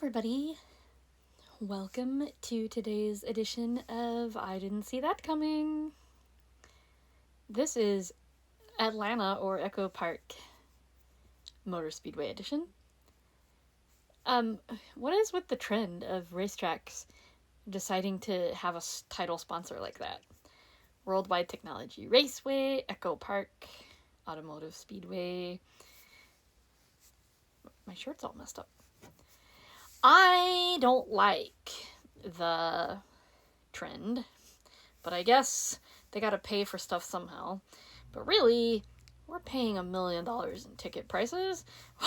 everybody. Welcome to today's edition of I Didn't See That Coming. This is Atlanta or Echo Park Motor Speedway edition. What is with the trend of racetracks deciding to have a title sponsor like that? Worldwide Technology Raceway, Echo Park, Automotive Speedway. My shirt's all messed up. I don't like the trend, but I guess they gotta pay for stuff somehow. But really, we're paying $1 million in ticket prices.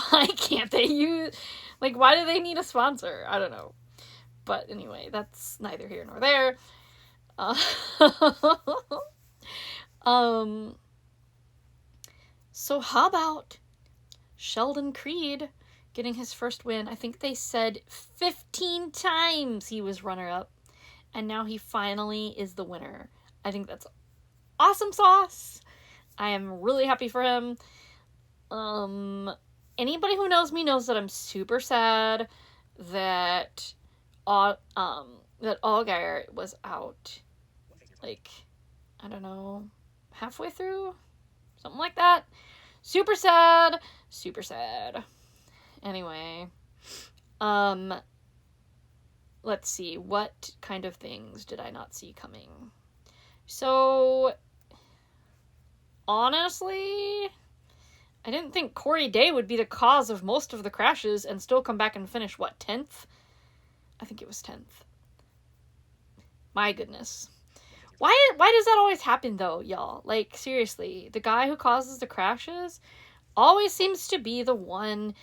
Why can't they use, why do they need a sponsor? I don't know. But anyway, that's neither here nor there. So how about Sheldon Creed getting his first win? I think they said 15 times he was runner-up, and now he finally is the winner. I think that's awesome sauce. I am really happy for him. Anybody who knows me knows that I'm super sad that Allgaier was out, I don't know, halfway through? Something like that. Super sad. Super sad. Anyway, let's see, what kind of things did I not see coming? So, honestly, I didn't think Cory would be the cause of most of the crashes and still come back and finish, 10th? I think it was 10th. My goodness. Why does that always happen, though, y'all? Seriously, the guy who causes the crashes always seems to be the one.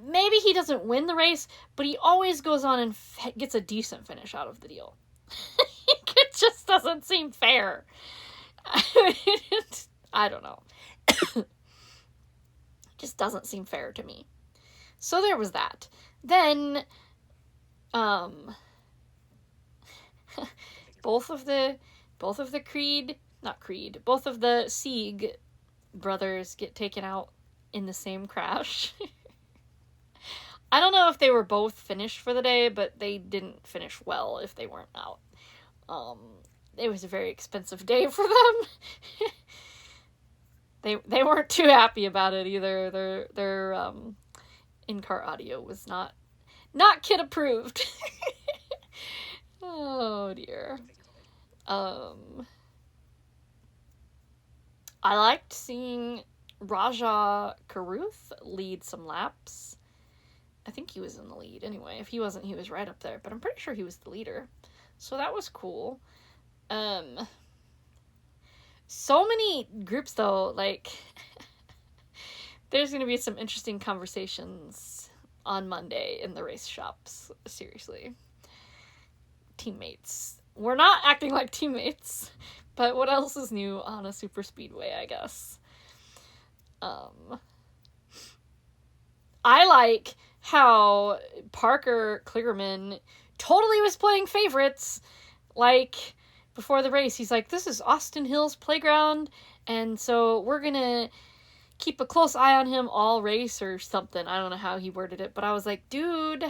Maybe he doesn't win the race, but he always goes on and gets a decent finish out of the deal. It just doesn't seem fair. I don't know. It just doesn't seem fair to me. So there was that. Then, both of the Sieg brothers get taken out in the same crash. I don't know if they were both finished for the day, but they didn't finish well if they weren't out. It was a very expensive day for them. They weren't too happy about it either. Their in-car audio was not kid approved. Oh dear. I liked seeing Raja Karuth lead some laps. I think he was in the lead anyway. If he wasn't, he was right up there, but I'm pretty sure he was the leader. So that was cool. So many groups though, there's going to be some interesting conversations on Monday in the race shops. Seriously. Teammates. We're not acting like teammates, but what else is new on a super speedway, I guess? I like how Parker Kligerman totally was playing favorites. Before the race, he's like, this is Austin Hill's playground, and so we're gonna keep a close eye on him all race or something. I don't know how he worded it, but I was like, dude,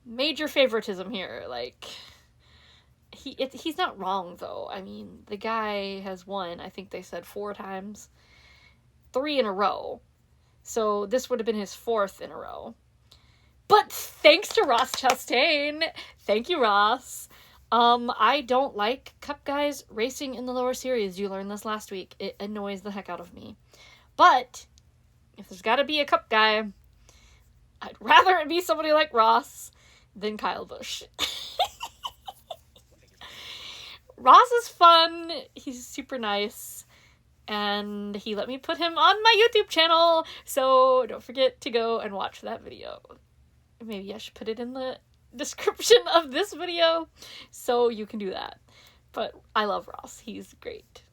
major favoritism here. He's not wrong, though. I mean, the guy has won, I think they said 4 times. 3 in a row. So this would have been his 4th in a row. But thanks to Ross Chastain. Thank you, Ross. I don't like Cup guys racing in the lower series. You learned this last week. It annoys the heck out of me. But if there's got to be a Cup guy, I'd rather it be somebody like Ross than Kyle Busch. Ross is fun. He's super nice. And he let me put him on my YouTube channel. So don't forget to go and watch that video. Maybe I should put it in the description of this video so you can do that. But I love Ross. He's great.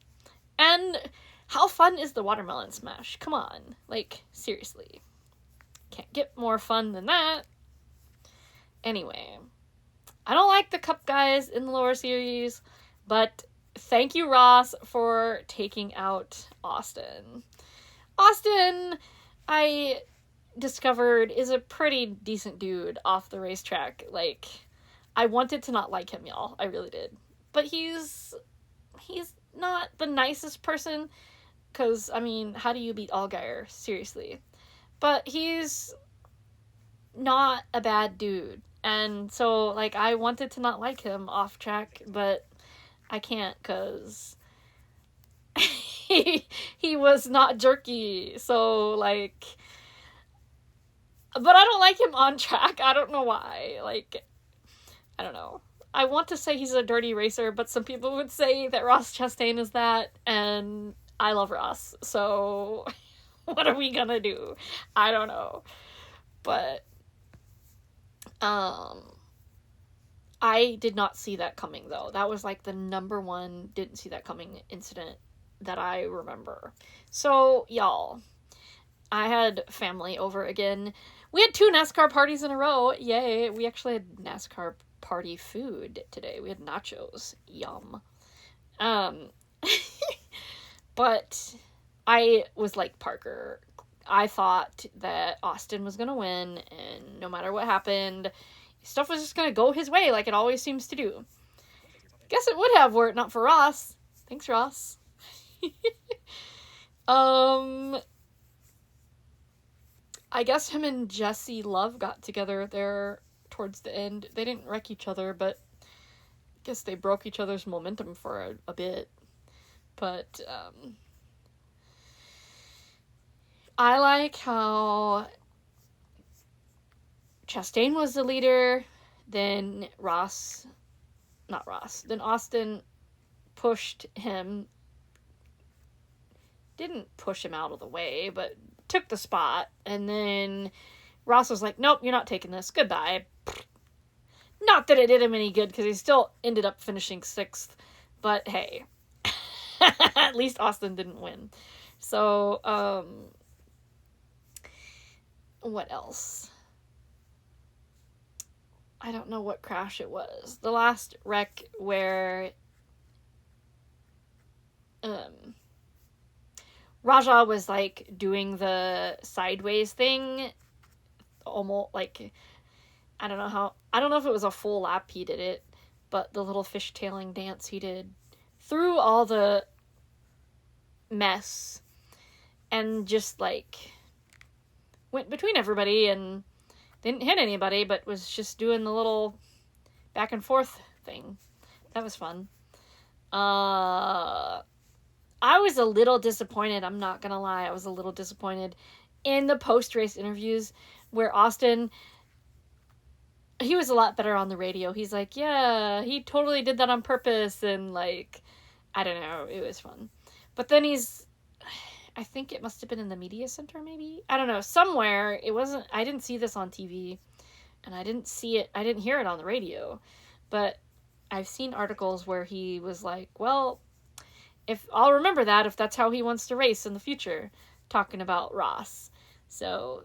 And how fun is the watermelon smash? Come on. Seriously. Can't get more fun than that. Anyway. I don't like the Cup guys in the lower series, but thank you, Ross, for taking out Austin. Austin, I discovered is a pretty decent dude off the racetrack. Like, I wanted to not like him, y'all. I really did. But he's not the nicest person, because, I mean, how do you beat Allgaier? Seriously. But he's not a bad dude. And so, like, I wanted to not like him off track, but I can't, because he was not jerky. So, like, but I don't like him on track. I don't know why. Like, I don't know. I want to say he's a dirty racer, but some people would say that Ross Chastain is that, and I love Ross. So, what are we gonna do? I don't know. But, I did not see that coming, though. That was, like, the number one didn't see that coming incident that I remember. So, y'all, I had family over again. We had 2 NASCAR parties in a row. Yay. We actually had NASCAR party food today. We had nachos. Yum. But I was like Parker. I thought that Austin was going to win, and no matter what happened, stuff was just going to go his way like it always seems to do. Guess it would have were it not for Ross. Thanks, Ross. I guess him and Jesse Love got together there towards the end. They didn't wreck each other, but I guess they broke each other's momentum for a bit. But, I like how Chastain was the leader, then then Austin pushed him, didn't push him out of the way, but took the spot, and then Ross was like, nope, you're not taking this, goodbye. Not that it did him any good, because he still ended up finishing 6th, but hey, at least Austin didn't win. So, what else? I don't know what crash it was. The last wreck where Raja was like doing the sideways thing, almost like, I don't know if it was a full lap he did it, but the little fishtailing dance he did through all the mess and just like went between everybody and didn't hit anybody, but was just doing the little back and forth thing. That was fun. I was a little disappointed, I'm not gonna lie, I was a little disappointed in the post-race interviews where Austin, he was a lot better on the radio. He's like, yeah, he totally did that on purpose, and like, I don't know, it was fun. But then I think it must have been in the media center, maybe? I don't know, somewhere. It wasn't, I didn't see this on TV, and I didn't hear it on the radio, but I've seen articles where he was like, well, if I'll remember that if that's how he wants to race in the future, talking about Ross. So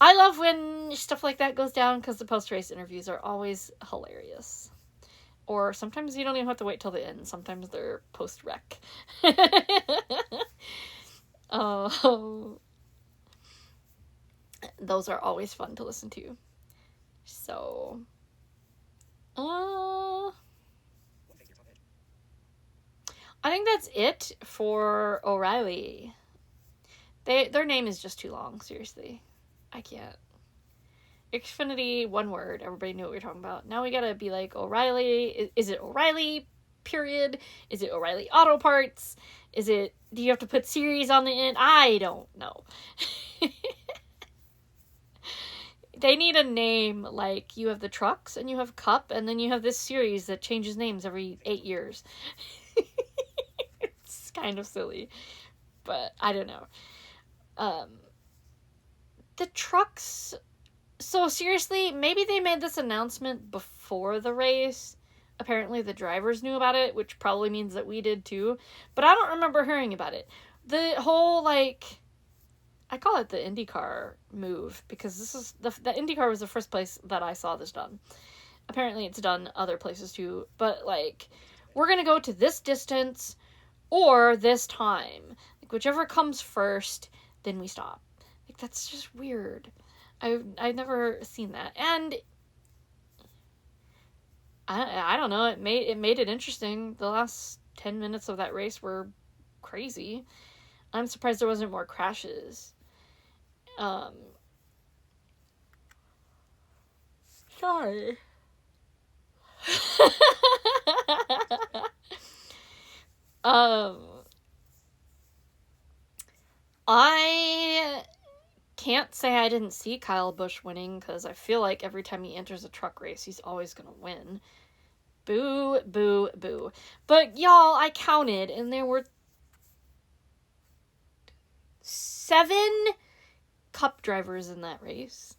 I love when stuff like that goes down, because the post-race interviews are always hilarious. Or sometimes you don't even have to wait till the end. Sometimes they're post-wreck. Those are always fun to listen to. So, I think that's it for O'Reilly. Their name is just too long, seriously. I can't. Xfinity, one word. Everybody knew what we were talking about. Now we gotta be like, O'Reilly. Is it O'Reilly, period? Is it O'Reilly Auto Parts? Do you have to put series on the end? I don't know. They need a name, like, you have the trucks, and you have Cup, and then you have this series that changes names every 8 years. It's kind of silly, but I don't know. The trucks, so seriously, maybe they made this announcement before the race. Apparently the drivers knew about it, which probably means that we did too, but I don't remember hearing about it. The whole, like, I call it the IndyCar move, because this is the IndyCar was the first place that I saw this done. Apparently it's done other places too, but like, we're gonna go to this distance or this time, like whichever comes first, then we stop. Like, that's just weird. I've never seen that. And I don't know, it made it interesting. The last 10 minutes of that race were crazy. I'm surprised there wasn't more crashes. Sorry. I can't say I didn't see Kyle Busch winning, because I feel like every time he enters a truck race, he's always gonna win. Boo, boo, boo. But y'all, I counted, and there were 7 Cup drivers in that race.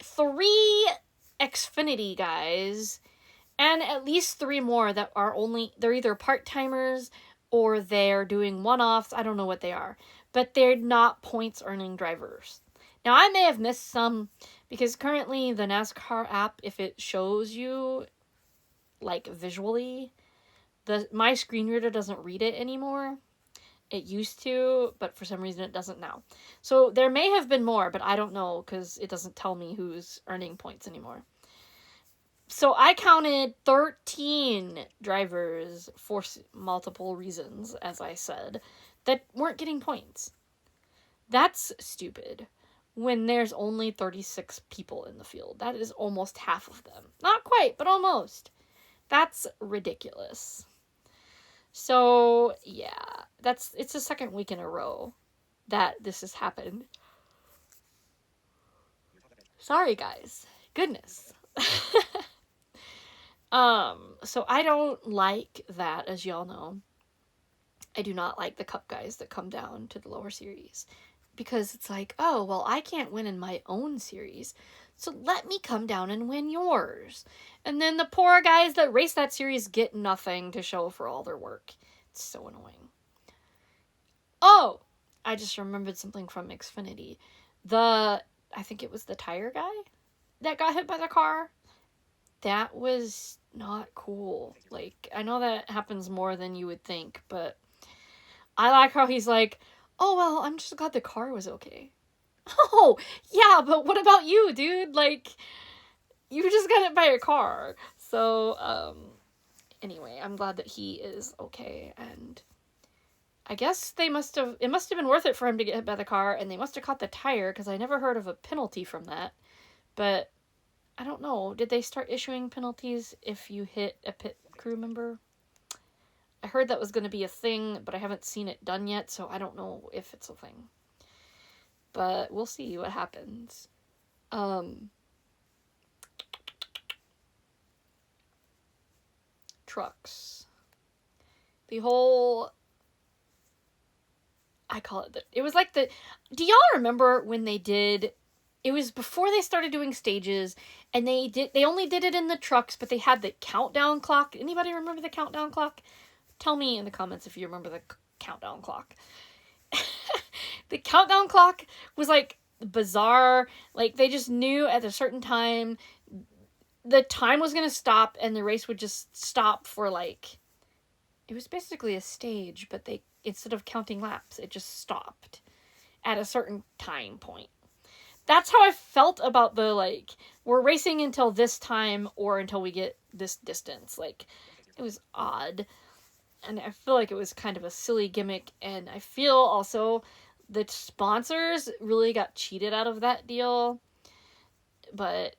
3 Xfinity guys, and at least 3 more that are they're either part-timers or they're doing one-offs. I don't know what they are, but they're not points-earning drivers. Now, I may have missed some, because currently the NASCAR app, if it shows you, like, visually, my screen reader doesn't read it anymore. It used to, but for some reason it doesn't now. So there may have been more, but I don't know, because it doesn't tell me who's earning points anymore. So I counted 13 drivers for multiple reasons, as I said, that weren't getting points. That's stupid. When there's only 36 people in the field. That is almost half of them. Not quite, but almost. That's ridiculous. So, yeah, it's the second week in a row that this has happened. Sorry, guys. Goodness. So I don't like that, as y'all know. I do not like the Cup guys that come down to the lower series, because it's like, oh, well, I can't win in my own series, so let me come down and win yours. And then the poor guys that race that series get nothing to show for all their work. It's so annoying. Oh, I just remembered something from Xfinity. I think it was the tire guy that got hit by the car. That was not cool. Like, I know that happens more than you would think, but I like how he's like, oh, well, I'm just glad the car was okay. Oh, yeah, but what about you, dude? Like, you just got hit by a car. So, anyway, I'm glad that he is okay, and I guess it must have been worth it for him to get hit by the car, and they must have caught the tire, because I never heard of a penalty from that. But I don't know. Did they start issuing penalties if you hit a pit crew member? I heard that was going to be a thing, but I haven't seen it done yet, so I don't know if it's a thing. But we'll see what happens. Trucks. The whole... I call it it was like do y'all remember when they did... It was before they started doing stages, and they only did it in the trucks, but they had the countdown clock. Anybody remember the countdown clock? Tell me in the comments if you remember the countdown clock. The countdown clock was, like, bizarre. Like, they just knew at a certain time the time was going to stop, and the race would just stop for, like... It was basically a stage, but instead of counting laps, it just stopped at a certain time point. That's how I felt about the, like, we're racing until this time or until we get this distance. Like, it was odd. And I feel like it was kind of a silly gimmick. And I feel also the sponsors really got cheated out of that deal. But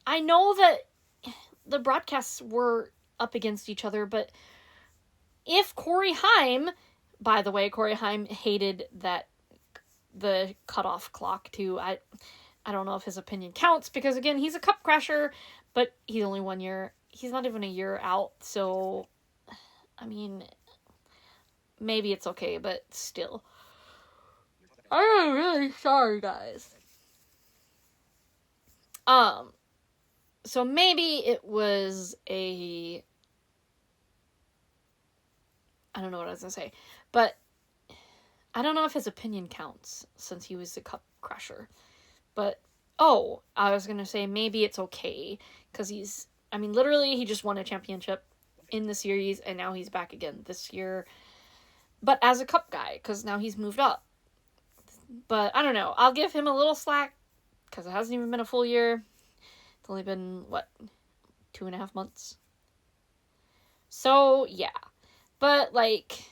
I know that the broadcasts were up against each other, but if Cory Heim, by the way, Cory Heim hated the cutoff clock too. I don't know if his opinion counts, because again, he's a Cup crasher, but he's only 1 year. He's not even a year out, so I mean, maybe it's okay, but still. I'm really sorry, guys. So maybe it was I don't know what I was gonna say, but I don't know if his opinion counts, since he was the Cup crasher. But, I was gonna say maybe it's okay, because literally he just won a championship in the series, and now he's back again this year. But as a Cup guy, because now he's moved up. But, I don't know, I'll give him a little slack, because it hasn't even been a full year. It's only been, what, 2.5 months? So, yeah. But, like,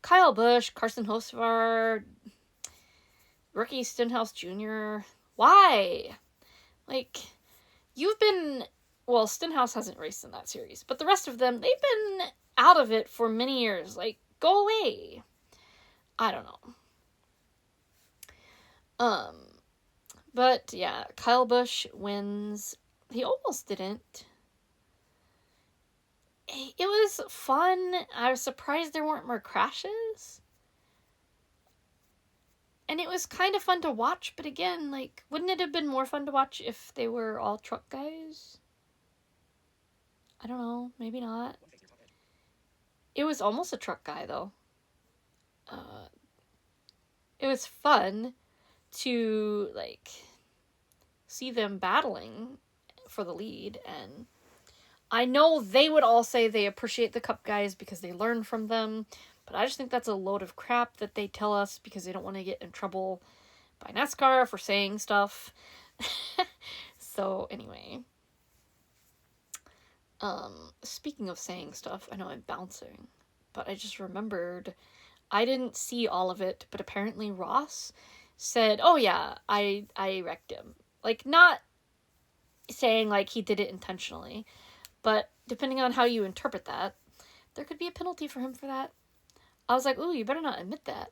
Kyle Busch, Carson Hocevar, Ricky Stenhouse Jr., why? Like, you've been... Well, Stenhouse hasn't raced in that series, but the rest of them, they've been out of it for many years. Like, go away. I don't know. But yeah, Kyle Busch wins. He almost didn't. It was fun. I was surprised there weren't more crashes. And it was kind of fun to watch, but again, like, wouldn't it have been more fun to watch if they were all truck guys? I don't know, maybe not. It was almost a truck guy, though. It was fun to, like, see them battling for the lead, and I know they would all say they appreciate the Cup guys because they learn from them, but I just think that's a load of crap that they tell us because they don't want to get in trouble by NASCAR for saying stuff. So, anyway. Speaking of saying stuff, I know I'm bouncing, but I just remembered I didn't see all of it, but apparently Ross said, oh yeah, I wrecked him. Like, not saying like he did it intentionally, but depending on how you interpret that, there could be a penalty for him for that. I was like, ooh, you better not admit that.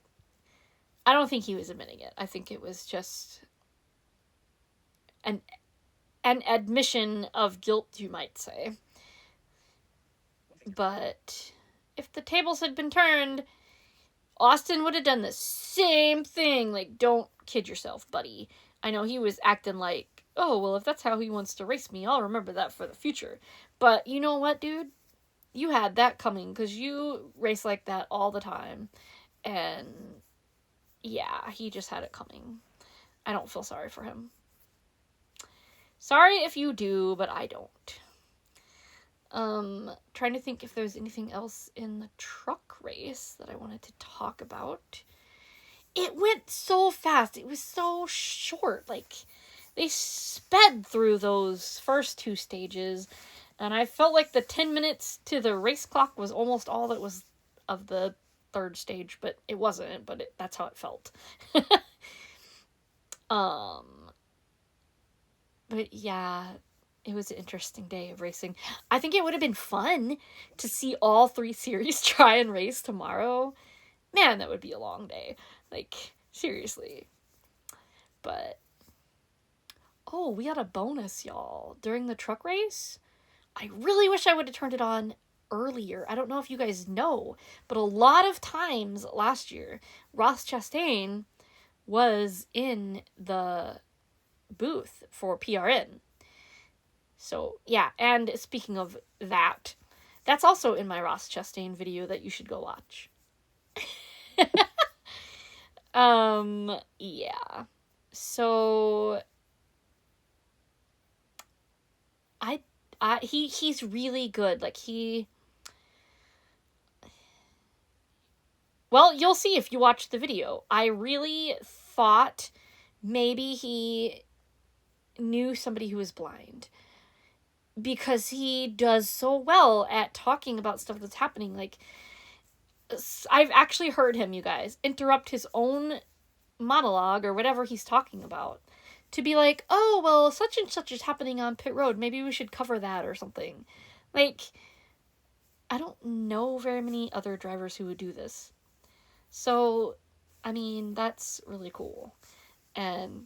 I don't think he was admitting it. I think it was just an admission of guilt, you might say. But if the tables had been turned, Austin would have done the same thing. Like, don't kid yourself, buddy. I know he was acting like, oh, well, if that's how he wants to race me, I'll remember that for the future. But you know what, dude? You had that coming because you race like that all the time. And yeah, he just had it coming. I don't feel sorry for him. Sorry if you do, but I don't. Trying to think if there's anything else in the truck race that I wanted to talk about. It went so fast. It was so short. Like, they sped through those first 2 stages, and I felt like the 10 minutes to the race clock was almost all that was of the 3rd stage, but it wasn't, but that's how it felt. But yeah, it was an interesting day of racing. I think it would have been fun to see all 3 series try and race tomorrow. Man, that would be a long day. Like, seriously. But, oh, we had a bonus, y'all. During the truck race, I really wish I would have turned it on earlier. I don't know if you guys know, but a lot of times last year, Ross Chastain was in the booth for PRN. So, yeah, and speaking of that, that's also in my Ross Chastain video that you should go watch. Yeah. So, he's really good. Like, well, you'll see if you watch the video. I really thought maybe he knew somebody who was blind, because he does so well at talking about stuff that's happening. Like, I've actually heard him, you guys, interrupt his own monologue or whatever he's talking about to be like, oh, well, such and such is happening on pit road. Maybe we should cover that or something. Like, I don't know very many other drivers who would do this. So, I mean, that's really cool. And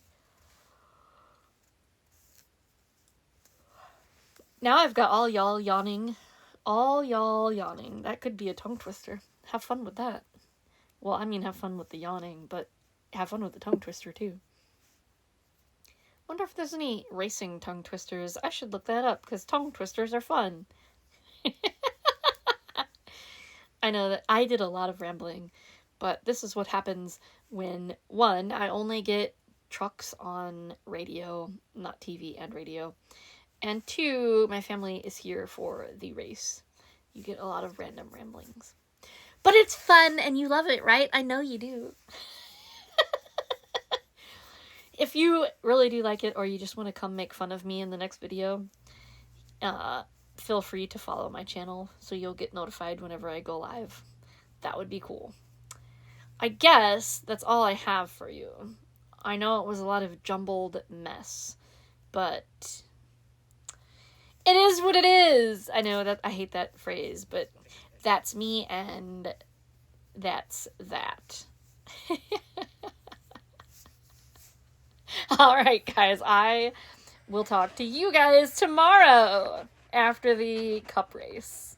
now I've got all y'all yawning. All y'all yawning. That could be a tongue twister. Have fun with that. Well, I mean, have fun with the yawning, but have fun with the tongue twister, too. Wonder if there's any racing tongue twisters. I should look that up, because tongue twisters are fun. I know that I did a lot of rambling, but this is what happens when, 1, I only get trucks on radio, not TV and radio, and 2, my family is here for the race. You get a lot of random ramblings. But it's fun, and you love it, right? I know you do. if you really do like it, or you just want to come make fun of me in the next video, feel free to follow my channel so you'll get notified whenever I go live. That would be cool. I guess that's all I have for you. I know it was a lot of jumbled mess, but it is what it is. I know that I hate that phrase, but that's me, and that's that. Alright, guys, I will talk to you guys tomorrow after the cup race.